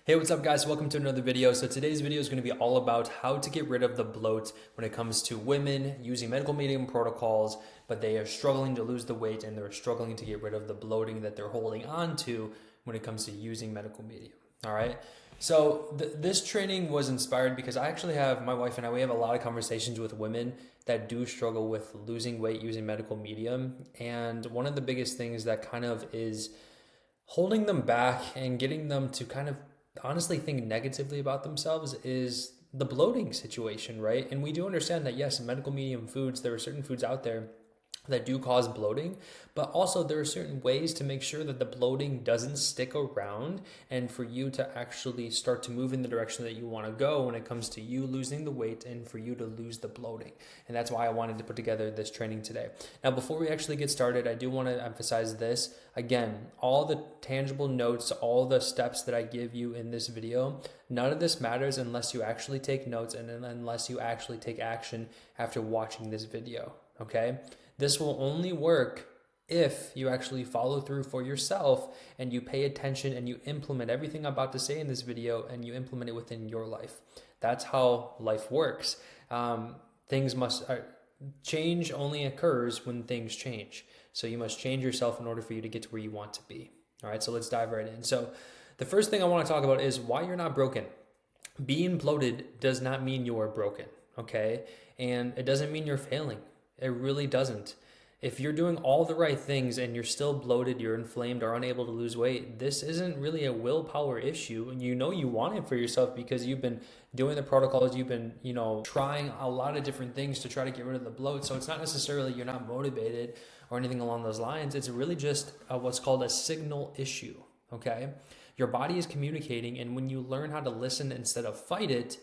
Hey, what's up guys? Welcome to another video. So today's video is going to be all about how to get rid of the bloat when it comes to women using medical medium protocols, but they are struggling to lose the weight and they're struggling to get rid of the bloating that they're holding on to when it comes to using medical medium. All right. So this training was inspired because I actually have my wife and I, we have a lot of conversations with women that do struggle with losing weight using medical medium. And one of the biggest things that kind of is holding them back and getting them to kind of honestly think negatively about themselves is the bloating situation, right? And we do understand that, yes, medical medium foods, there are certain foods out there that do cause bloating, but also there are certain ways to make sure that the bloating doesn't stick around and for you to actually start to move in the direction that you want to go when it comes to you losing the weight and for you to lose the bloating. And that's why I wanted to put together this training today. Now, before we actually get started, I do want to emphasize this. Again, all the tangible notes, all the steps that I give you in this video, none of this matters unless you actually take notes and unless you actually take action after watching this video, okay? This will only work if you actually follow through for yourself and you pay attention and you implement everything I'm about to say in this video and you implement it within your life. That's how life works. Change only occurs when things change. So you must change yourself in order for you to get to where you want to be. All right, so let's dive right in. So the first thing I want to talk about is why you're not broken. Being bloated does not mean you are broken, okay? And it doesn't mean you're failing. It really doesn't. If you're doing all the right things and you're still bloated, you're inflamed or unable to lose weight, this isn't really a willpower issue. And you know you want it for yourself because you've been doing the protocols, you've been, trying a lot of different things to try to get rid of the bloat. So it's not necessarily you're not motivated or anything along those lines. It's really just what's called a signal issue, okay? Your body is communicating, and when you learn how to listen instead of fight it,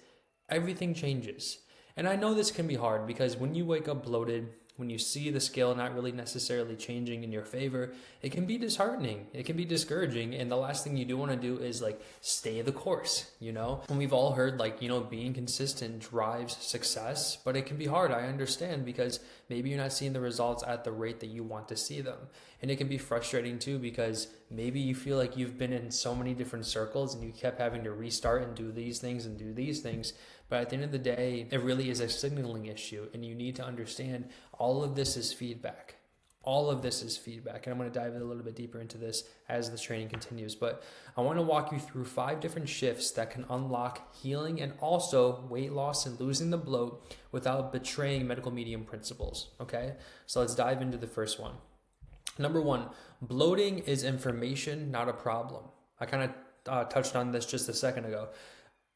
everything changes. And I know this can be hard because when you wake up bloated, when you see the scale not really necessarily changing in your favor, it can be disheartening. It can be discouraging. And the last thing you do want to do is stay the course, And we've all heard being consistent drives success, but it can be hard. I understand because maybe you're not seeing the results at the rate that you want to see them. And it can be frustrating too because maybe you feel like you've been in so many different circles and you kept having to restart and do these things and do these things. But at the end of the day, it really is a signaling issue, and you need to understand all of this is feedback. All of this is feedback, and I'm going to dive a little bit deeper into this as this training continues. But I want to walk you through 5 different shifts that can unlock healing and also weight loss and losing the bloat without betraying medical medium principles, okay? So let's dive into the first one. Number 1, bloating is information, not a problem. I kind of touched on this just a second ago.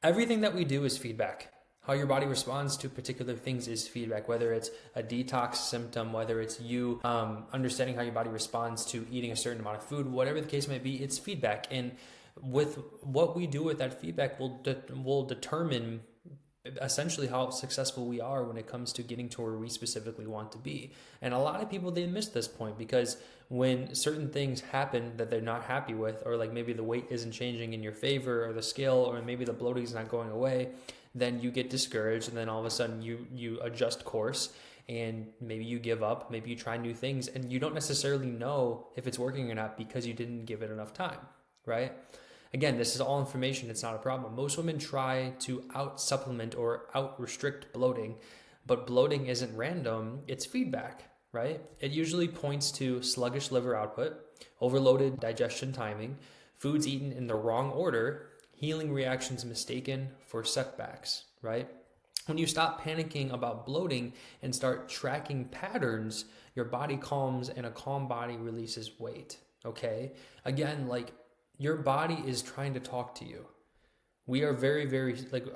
Everything that we do is feedback. How your body responds to particular things is feedback, whether it's a detox symptom, whether it's you understanding how your body responds to eating a certain amount of food, whatever the case may be, it's feedback. And with what we do with that feedback will determine essentially how successful we are when it comes to getting to where we specifically want to be. And a lot of people, they miss this point because when certain things happen that they're not happy with, or maybe the weight isn't changing in your favor or the scale, or maybe the bloating is not going away, then you get discouraged and then all of a sudden you adjust course and maybe you give up, maybe you try new things and you don't necessarily know if it's working or not because you didn't give it enough time, right? Again, this is all information. It's not a problem. Most women try to out-supplement or out-restrict bloating, but bloating isn't random. It's feedback, right? It usually points to sluggish liver output, overloaded digestion timing, foods eaten in the wrong order, healing reactions mistaken for setbacks, right? When you stop panicking about bloating and start tracking patterns, your body calms and a calm body releases weight, okay? Again, your body is trying to talk to you. We are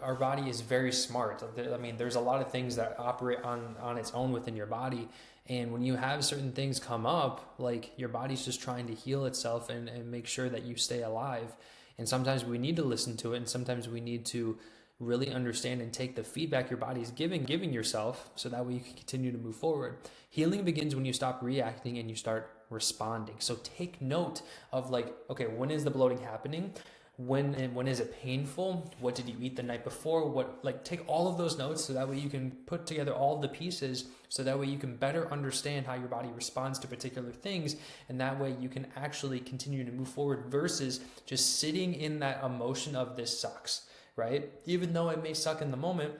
our body is very smart. I mean, there's a lot of things that operate on its own within your body. And when you have certain things come up, your body's just trying to heal itself and make sure that you stay alive. And sometimes we need to listen to it. And sometimes we need to really understand and take the feedback your body is giving yourself so that way you can continue to move forward. Healing begins when you stop reacting and you start responding. So take note of okay, when is the bloating happening? When is it painful? What did you eat the night before? Take all of those notes so that way you can put together all of the pieces so that way you can better understand how your body responds to particular things, and that way you can actually continue to move forward versus just sitting in that emotion of this sucks, right? Even though it may suck in the moment,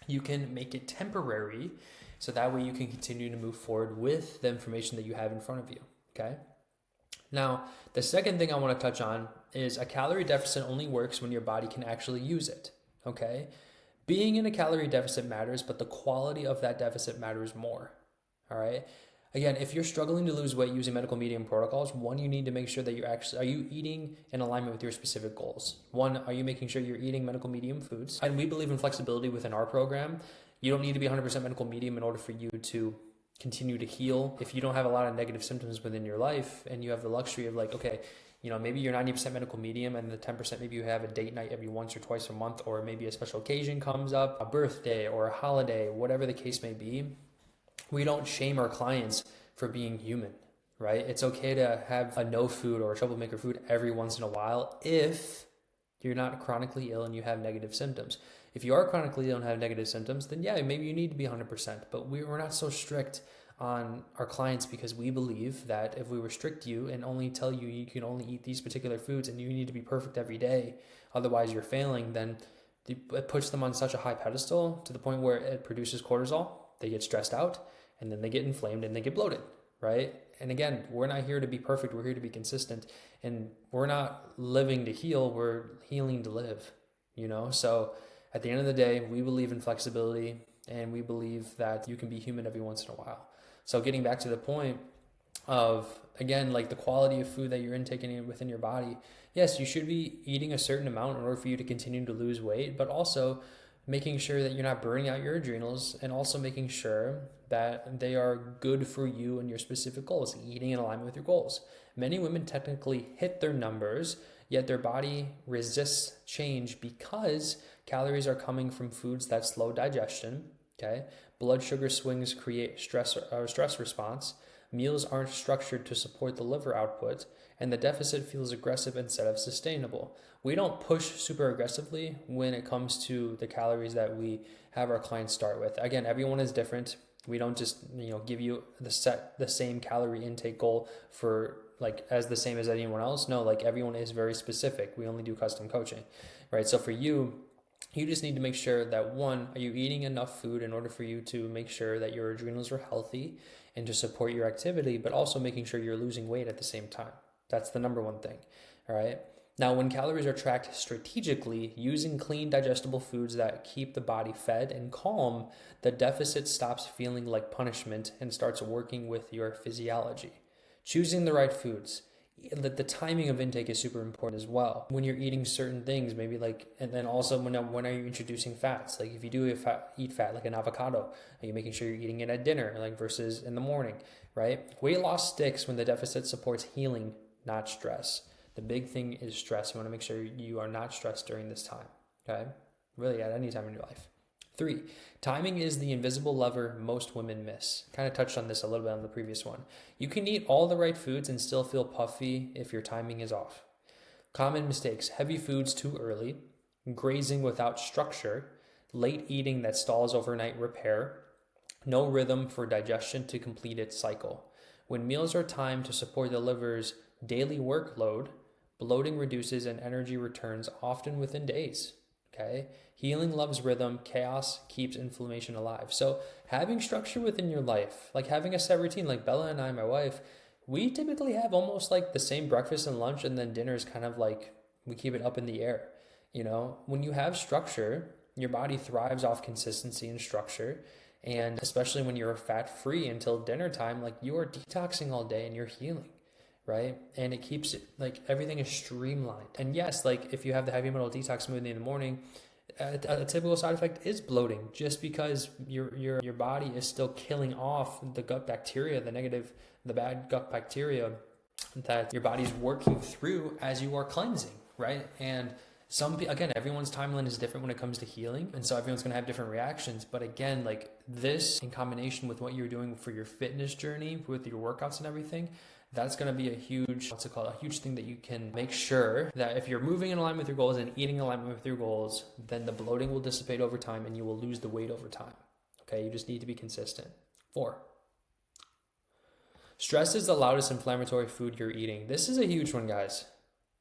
you can make it temporary so that way you can continue to move forward with the information that you have in front of you, okay? Now, the second thing I want to touch on is a calorie deficit only works when your body can actually use it, okay? Being in a calorie deficit matters, but the quality of that deficit matters more, all right? Again, if you're struggling to lose weight using medical medium protocols, one, you need to make sure that are you eating in alignment with your specific goals? One, are you making sure you're eating medical medium foods? And we believe in flexibility within our program. You don't need to be 100% medical medium in order for you to continue to heal. If you don't have a lot of negative symptoms within your life and you have the luxury of okay, maybe you're 90% medical medium and the 10% maybe you have a date night every once or twice a month, or maybe a special occasion comes up, a birthday or a holiday, whatever the case may be. We don't shame our clients for being human, right? It's okay to have a no food or a troublemaker food every once in a while if you're not chronically ill and you have negative symptoms. If you are chronically ill and have negative symptoms, then yeah, maybe you need to be 100%. But we're not so strict on our clients because we believe that if we restrict you and only tell you you can only eat these particular foods and you need to be perfect every day, otherwise you're failing, then it puts them on such a high pedestal to the point where it produces cortisol. They get stressed out and then they get inflamed and they get bloated, right? And again, we're not here to be perfect. We're here to be consistent, and we're not living to heal. We're healing to live, So at the end of the day, we believe in flexibility, and we believe that you can be human every once in a while. So getting back to the point of, again, the quality of food that you're intaking within your body, yes, you should be eating a certain amount in order for you to continue to lose weight, but also making sure that you're not burning out your adrenals, and also making sure that they are good for you and your specific goals, eating in alignment with your goals. Many women technically hit their numbers, yet their body resists change because calories are coming from foods that slow digestion, okay? Blood sugar swings create stress response. Meals aren't structured to support the liver output, and the deficit feels aggressive instead of sustainable. We don't push super aggressively when it comes to the calories that we have our clients start with. Again, everyone is different. We don't just, give you the same calorie intake goal for as the same as anyone else. No, everyone is very specific. We only do custom coaching, right? So for you, you just need to make sure that, one, are you eating enough food in order for you to make sure that your adrenals are healthy and to support your activity, but also making sure you're losing weight at the same time. That's the number one thing, all right? Now, when calories are tracked strategically, using clean, digestible foods that keep the body fed and calm, the deficit stops feeling like punishment and starts working with your physiology. Choosing the right foods. The timing of intake is super important as well. When you're eating certain things, maybe and then also when are you introducing fats? If you do eat fat, like an avocado, are you making sure you're eating it at dinner, versus in the morning, right? Weight loss sticks when the deficit supports healing, not stress. The big thing is stress. You want to make sure you are not stressed during this time, okay? Really at any time in your life. 3, timing is the invisible lever most women miss. Kind of touched on this a little bit on the previous one. You can eat all the right foods and still feel puffy if your timing is off. Common mistakes: heavy foods too early, grazing without structure, late eating that stalls overnight repair, no rhythm for digestion to complete its cycle. When meals are timed to support the liver's daily workload, bloating reduces and energy returns often within days. Okay? Healing loves rhythm. Chaos keeps inflammation alive. So having structure within your life, having a set routine, Bella and I, my wife, we typically have almost the same breakfast and lunch, and then dinner is kind of we keep it up in the air. When you have structure, your body thrives off consistency and structure. And especially when you're fat free until dinner time, you are detoxing all day and you're healing. Right? And it keeps it everything is streamlined. And yes, if you have the heavy metal detox smoothie in the morning, a typical side effect is bloating, just because your body is still killing off the gut bacteria, the bad gut bacteria that your body's working through as you are cleansing, right? And again, everyone's timeline is different when it comes to healing, and so everyone's going to have different reactions. But again, this in combination with what you're doing for your fitness journey with your workouts and everything, That's going to be a huge, what's it called? A huge thing that you can make sure that if you're moving in alignment with your goals and eating in alignment with your goals, then the bloating will dissipate over time and you will lose the weight over time. Okay, you just need to be consistent. 4, stress is the loudest inflammatory food you're eating. This is a huge one, guys.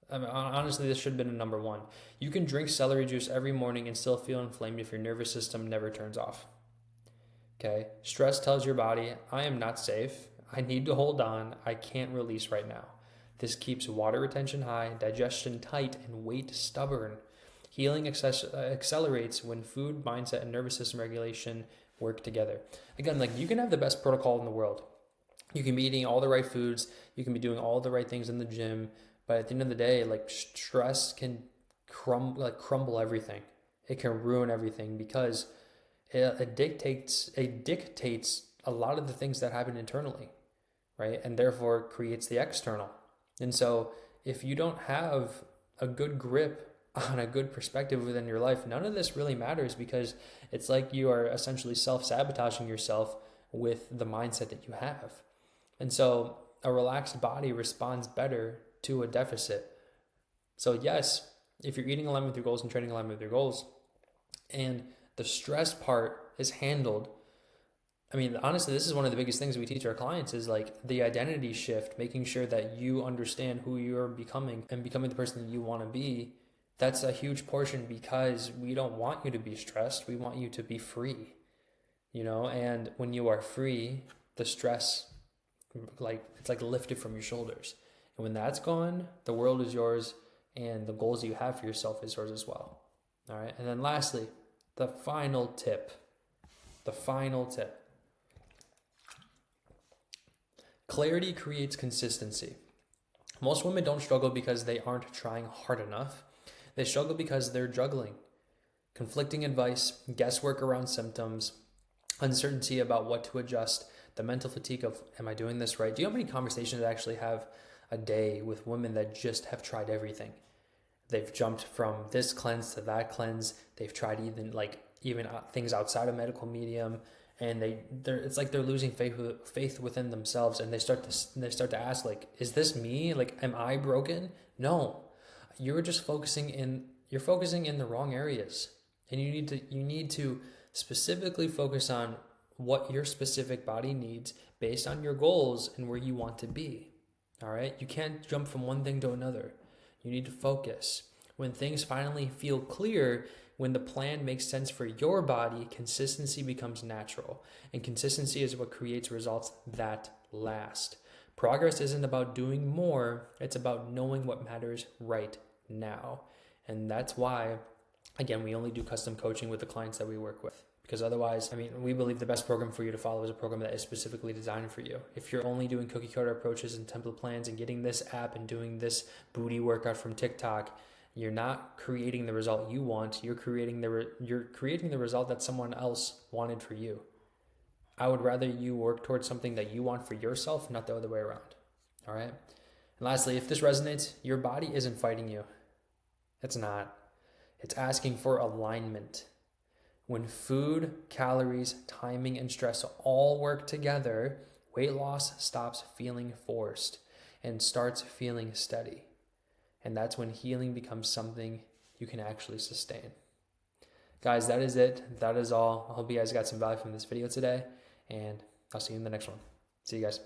I mean, honestly, this should have been a number 1. You can drink celery juice every morning and still feel inflamed if your nervous system never turns off. Okay, stress tells your body, I am not safe. I need to hold on. I can't release right now. This keeps water retention high, digestion tight, and weight stubborn. Healing accelerates when food, mindset, and nervous system regulation work together. Again, like, you can have the best protocol in the world. You can be eating all the right foods. You can be doing all the right things in the gym. But at the end of the day, like, stress can crumble everything. It can ruin everything because it dictates a lot of the things that happen internally, right? And therefore creates the external. And so if you don't have a good grip on a good perspective within your life, none of this really matters, because it's like you are essentially self-sabotaging yourself with the mindset that you have. And so a relaxed body responds better to a deficit. So yes, if you're eating in alignment with your goals and training in alignment with your goals, and the stress part is handled, I mean, honestly, this is one of the biggest things we teach our clients is like the identity shift, making sure that you understand who you're becoming and becoming the person that you want to be. That's a huge portion, because we don't want you to be stressed. We want you to be free, and when you are free, the stress, it's like lifted from your shoulders. And when that's gone, the world is yours, and the goals you have for yourself is yours as well. All right. And then lastly, the final tip. Clarity creates consistency. Most women don't struggle because they aren't trying hard enough. They struggle because they're juggling. Conflicting advice, guesswork around symptoms, uncertainty about what to adjust, the mental fatigue of, am I doing this right? Do you know how many conversations I actually have a day with women that just have tried everything? They've jumped from this cleanse to that cleanse. They've tried even things outside of medical medium, and it's like they're losing faith within themselves, and they start to ask, like, is this me? Like, am I broken? No, you're focusing in the wrong areas, and you need to specifically focus on what your specific body needs based on your goals and where you want to be. All right, you can't jump from one thing to another. You need to focus. When things finally feel clear, when the plan makes sense for your body, consistency becomes natural. And consistency is what creates results that last. Progress isn't about doing more, it's about knowing what matters right now. And that's why, again, we only do custom coaching with the clients that we work with. Because otherwise, we believe the best program for you to follow is a program that is specifically designed for you. If you're only doing cookie cutter approaches and template plans and getting this app and doing this booty workout from TikTok, you're not creating the result you want. You're creating the result that someone else wanted for you. I would rather you work towards something that you want for yourself, not the other way around. All right. And lastly, if this resonates, your body isn't fighting you. It's not. It's asking for alignment. When food, calories, timing, and stress all work together, weight loss stops feeling forced and starts feeling steady. And that's when healing becomes something you can actually sustain. Guys, that is it. That is all. I hope you guys got some value from this video today, and I'll see you in the next one. See you guys.